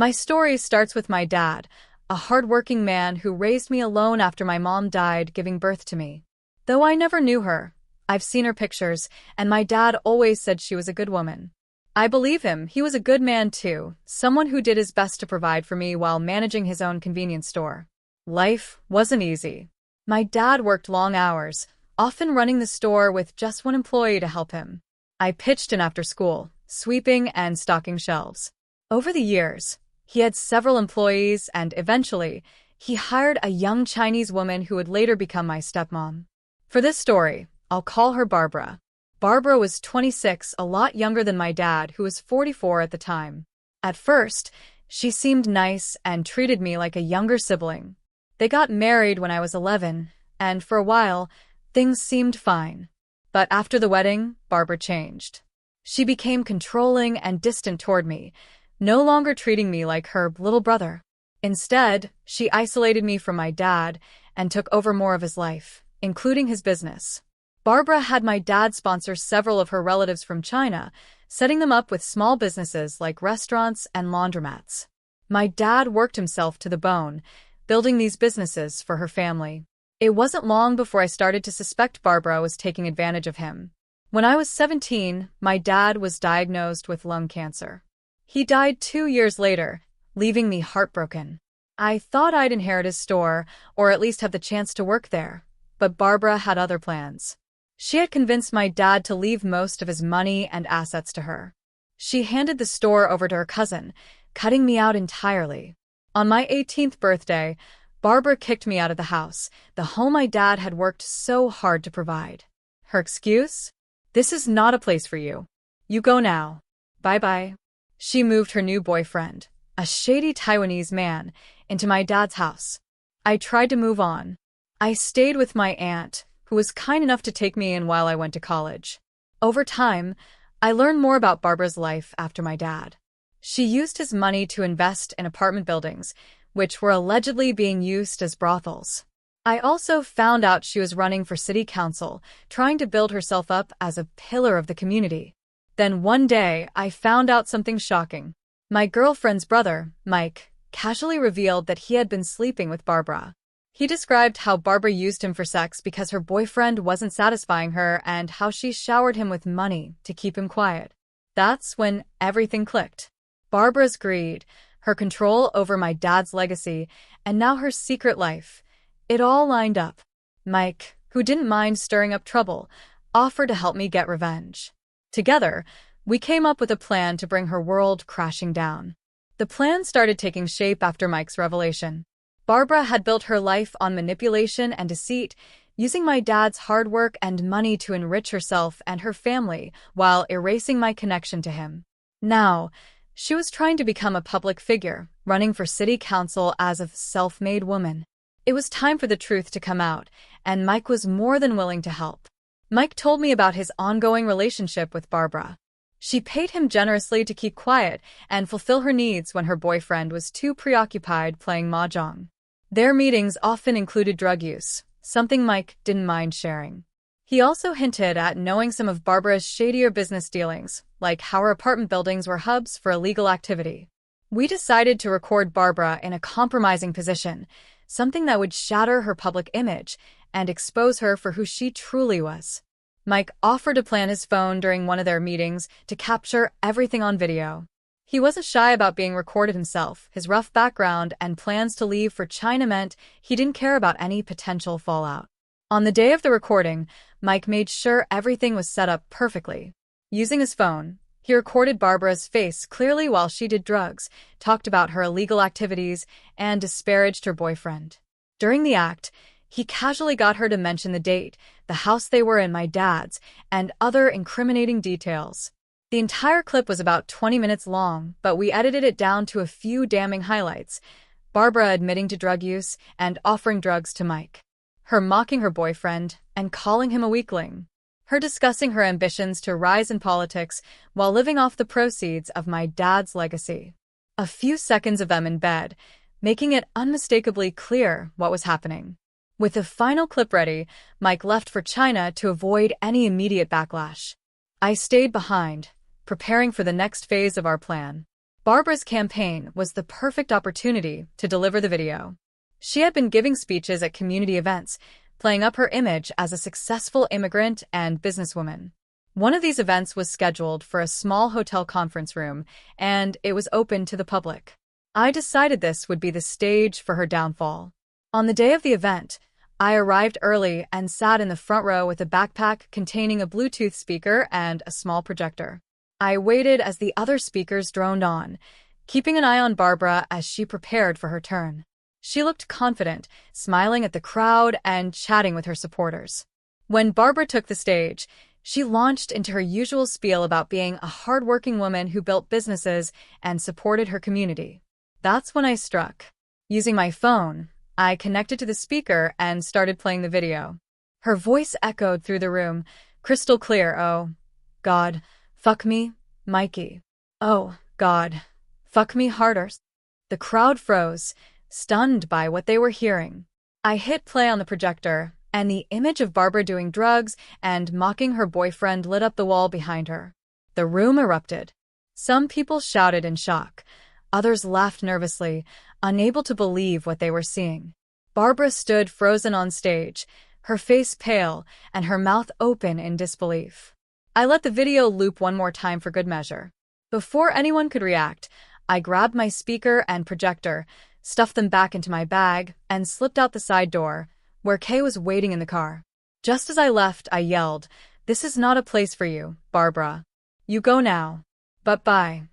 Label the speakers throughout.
Speaker 1: My story starts with my dad, a hardworking man who raised me alone after my mom died giving birth to me. Though I never knew her, I've seen her pictures, and my dad always said she was a good woman. I believe him. He was a good man too, someone who did his best to provide for me while managing his own convenience store. Life wasn't easy. My dad worked long hours, often running the store with just one employee to help him. I pitched in after school, sweeping and stocking shelves. Over the years, he had several employees and eventually, he hired a young Chinese woman who would later become my stepmom. For this story, I'll call her Barbara. Barbara was 26, a lot younger than my dad, who was 44 at the time. At first, she seemed nice and treated me like a younger sibling. They got married when I was 11, and for a while, things seemed fine. But after the wedding, Barbara changed. She became controlling and distant toward me, no longer treating me like her little brother. Instead, she isolated me from my dad and took over more of his life, including his business. Barbara had my dad sponsor several of her relatives from China, setting them up with small businesses like restaurants and laundromats. My dad worked himself to the bone, building these businesses for her family. It wasn't long before I started to suspect Barbara was taking advantage of him. When I was 17, my dad was diagnosed with lung cancer. He died 2 years later, leaving me heartbroken. I thought I'd inherit his store, or at least have the chance to work there, but Barbara had other plans. She had convinced my dad to leave most of his money and assets to her. She handed the store over to her cousin, cutting me out entirely. On my 18th birthday, Barbara kicked me out of the house, the home my dad had worked so hard to provide. Her excuse? "This is not a place for you. You go now. Bye-bye." She moved her new boyfriend, a shady Taiwanese man, into my dad's house. I tried to move on. I stayed with my aunt, who was kind enough to take me in while I went to college. Over time, I learned more about Barbara's life after my dad. She used his money to invest in apartment buildings, which were allegedly being used as brothels. I also found out she was running for city council, trying to build herself up as a pillar of the community. Then one day, I found out something shocking. My girlfriend's brother, Mike, casually revealed that he had been sleeping with Barbara. He described how Barbara used him for sex because her boyfriend wasn't satisfying her and how she showered him with money to keep him quiet. That's when everything clicked. Barbara's greed, her control over my dad's legacy, and now her secret life. It all lined up. Mike, who didn't mind stirring up trouble, offered to help me get revenge. Together, we came up with a plan to bring her world crashing down. The plan started taking shape after Mike's revelation. Barbara had built her life on manipulation and deceit, using my dad's hard work and money to enrich herself and her family while erasing my connection to him. Now, she was trying to become a public figure, running for city council as a self-made woman. It was time for the truth to come out, and Mike was more than willing to help. Mike told me about his ongoing relationship with Barbara. She paid him generously to keep quiet and fulfill her needs when her boyfriend was too preoccupied playing mahjong. Their meetings often included drug use, something Mike didn't mind sharing. He also hinted at knowing some of Barbara's shadier business dealings, like how her apartment buildings were hubs for illegal activity. We decided to record Barbara in a compromising position, something that would shatter her public image and expose her for who she truly was. Mike offered to plant his phone during one of their meetings to capture everything on video. He wasn't shy about being recorded himself. His rough background and plans to leave for China meant he didn't care about any potential fallout. On the day of the recording, Mike made sure everything was set up perfectly. Using his phone, he recorded Barbara's face clearly while she did drugs, talked about her illegal activities, and disparaged her boyfriend. During the act, he casually got her to mention the date, the house they were in, my dad's, and other incriminating details. The entire clip was about 20 minutes long, but we edited it down to a few damning highlights. Barbara admitting to drug use and offering drugs to Mike. Her mocking her boyfriend and calling him a weakling. Her discussing her ambitions to rise in politics while living off the proceeds of my dad's legacy. A few seconds of them in bed, making it unmistakably clear what was happening. With the final clip ready, Mike left for China to avoid any immediate backlash. I stayed behind, preparing for the next phase of our plan. Barbara's campaign was the perfect opportunity to deliver the video. She had been giving speeches at community events, playing up her image as a successful immigrant and businesswoman. One of these events was scheduled for a small hotel conference room, and it was open to the public. I decided this would be the stage for her downfall. On the day of the event, I arrived early and sat in the front row with a backpack containing a Bluetooth speaker and a small projector. I waited as the other speakers droned on, keeping an eye on Barbara as she prepared for her turn. She looked confident, smiling at the crowd and chatting with her supporters. When Barbara took the stage, she launched into her usual spiel about being a hardworking woman who built businesses and supported her community. That's when I struck. Using my phone, I connected to the speaker and started playing the video. Her voice echoed through the room, crystal clear. "Oh, God, fuck me, Mikey. Oh, God, fuck me harder." The crowd froze, stunned by what they were hearing. I hit play on the projector, and the image of Barbara doing drugs and mocking her boyfriend lit up the wall behind her. The room erupted. Some people shouted in shock. Others laughed nervously, unable to believe what they were seeing. Barbara stood frozen on stage, her face pale and her mouth open in disbelief. I let the video loop one more time for good measure. Before anyone could react, I grabbed my speaker and projector, stuffed them back into my bag, and slipped out the side door, where Kay was waiting in the car. Just as I left, I yelled, "This is not a place for you, Barbara. You go now. But bye."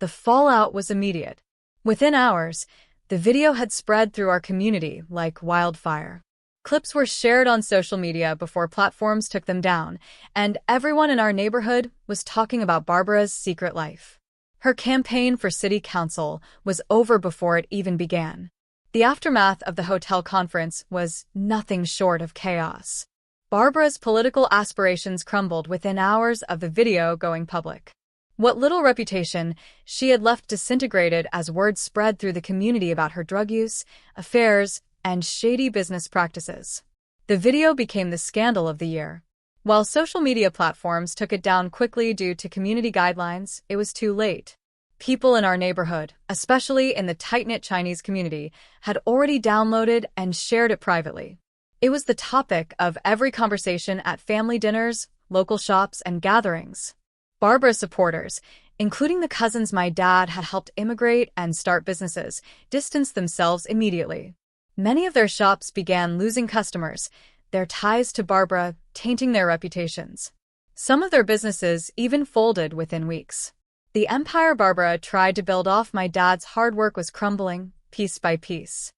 Speaker 1: The fallout was immediate. Within hours, the video had spread through our community like wildfire. Clips were shared on social media before platforms took them down, and everyone in our neighborhood was talking about Barbara's secret life. Her campaign for city council was over before it even began. The aftermath of the hotel conference was nothing short of chaos. Barbara's political aspirations crumbled within hours of the video going public. What little reputation she had left disintegrated as word spread through the community about her drug use, affairs, and shady business practices. The video became the scandal of the year. While social media platforms took it down quickly due to community guidelines, it was too late. People in our neighborhood, especially in the tight-knit Chinese community, had already downloaded and shared it privately. It was the topic of every conversation at family dinners, local shops, and gatherings. Barbara's supporters, including the cousins my dad had helped immigrate and start businesses, distanced themselves immediately. Many of their shops began losing customers, their ties to Barbara tainting their reputations. Some of their businesses even folded within weeks. The empire Barbara tried to build off my dad's hard work was crumbling, piece by piece.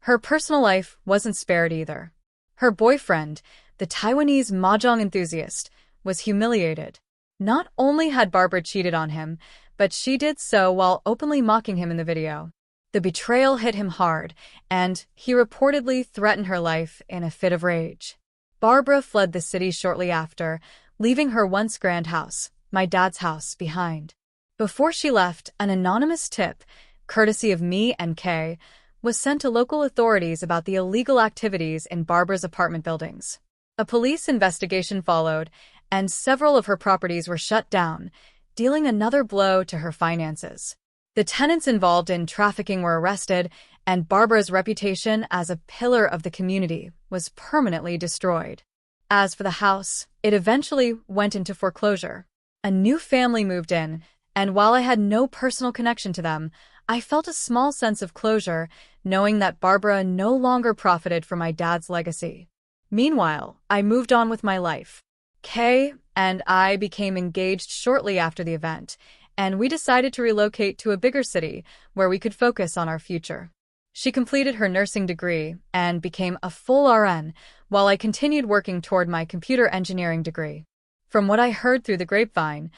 Speaker 1: Her personal life wasn't spared either. Her boyfriend, the Taiwanese mahjong enthusiast, was humiliated. Not only had Barbara cheated on him, but she did so while openly mocking him in the video. The betrayal hit him hard, and he reportedly threatened her life in a fit of rage. Barbara fled the city shortly after, leaving her once grand house, my dad's house, behind. Before she left, an anonymous tip, courtesy of me and Kay, was sent to local authorities about the illegal activities in Barbara's apartment buildings. A police investigation followed, and several of her properties were shut down, dealing another blow to her finances. The tenants involved in trafficking were arrested, and Barbara's reputation as a pillar of the community was permanently destroyed. As for the house, it eventually went into foreclosure. A new family moved in, and while I had no personal connection to them, I felt a small sense of closure, knowing that Barbara no longer profited from my dad's legacy. Meanwhile, I moved on with my life. Kay and I became engaged shortly after the event, and we decided to relocate to a bigger city where we could focus on our future. She completed her nursing degree and became a full RN, while I continued working toward my computer engineering degree. From what I heard through the grapevine,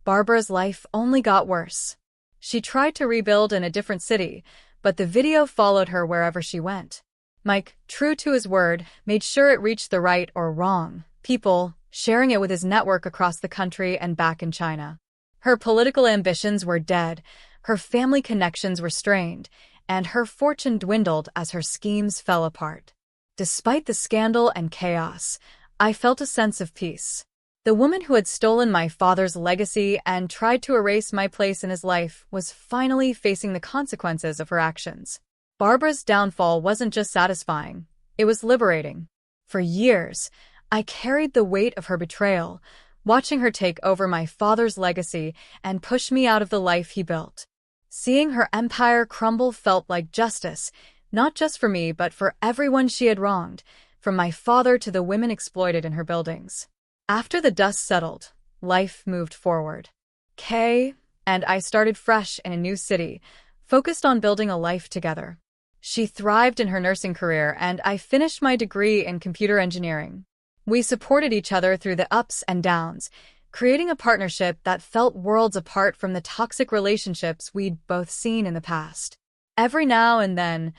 Speaker 1: Barbara's life only got worse. She tried to rebuild in a different city, but the video followed her wherever she went. Mike, true to his word, made sure it reached the right or wrong people, sharing it with his network across the country and back in China. Her political ambitions were dead, her family connections were strained, and her fortune dwindled as her schemes fell apart. Despite the scandal and chaos, I felt a sense of peace. The woman who had stolen my father's legacy and tried to erase my place in his life was finally facing the consequences of her actions. Barbara's downfall wasn't just satisfying, it was liberating. For years, I carried the weight of her betrayal, watching her take over my father's legacy and push me out of the life he built. Seeing her empire crumble felt like justice, not just for me but for everyone she had wronged, from my father to the women exploited in her buildings. After the dust settled, life moved forward. Kay and I started fresh in a new city, focused on building a life together. She thrived in her nursing career, and I finished my degree in computer engineering. We supported each other through the ups and downs, creating a partnership that felt worlds apart from the toxic relationships we'd both seen in the past. Every now and then,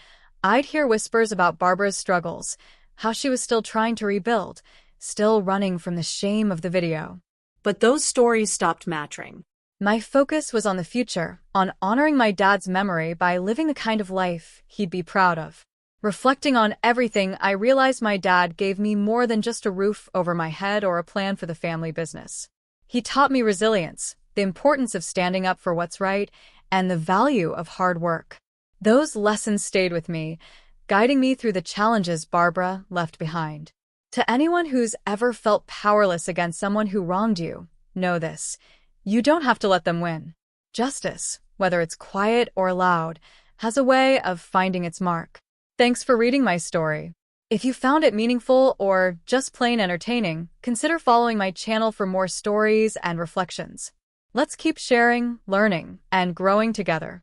Speaker 1: I'd hear whispers about Barbara's struggles, how she was still trying to rebuild, still running from the shame of the video.
Speaker 2: But those stories stopped mattering.
Speaker 1: My focus was on the future, on honoring my dad's memory by living the kind of life he'd be proud of. Reflecting on everything, I realized my dad gave me more than just a roof over my head or a plan for the family business. He taught me resilience, the importance of standing up for what's right, and the value of hard work. Those lessons stayed with me, guiding me through the challenges Barbara left behind. To anyone who's ever felt powerless against someone who wronged you, know this: you don't have to let them win. Justice, whether it's quiet or loud, has a way of finding its mark. Thanks for reading my story. If you found it meaningful or just plain entertaining, consider following my channel for more stories and reflections. Let's keep sharing, learning, and growing together.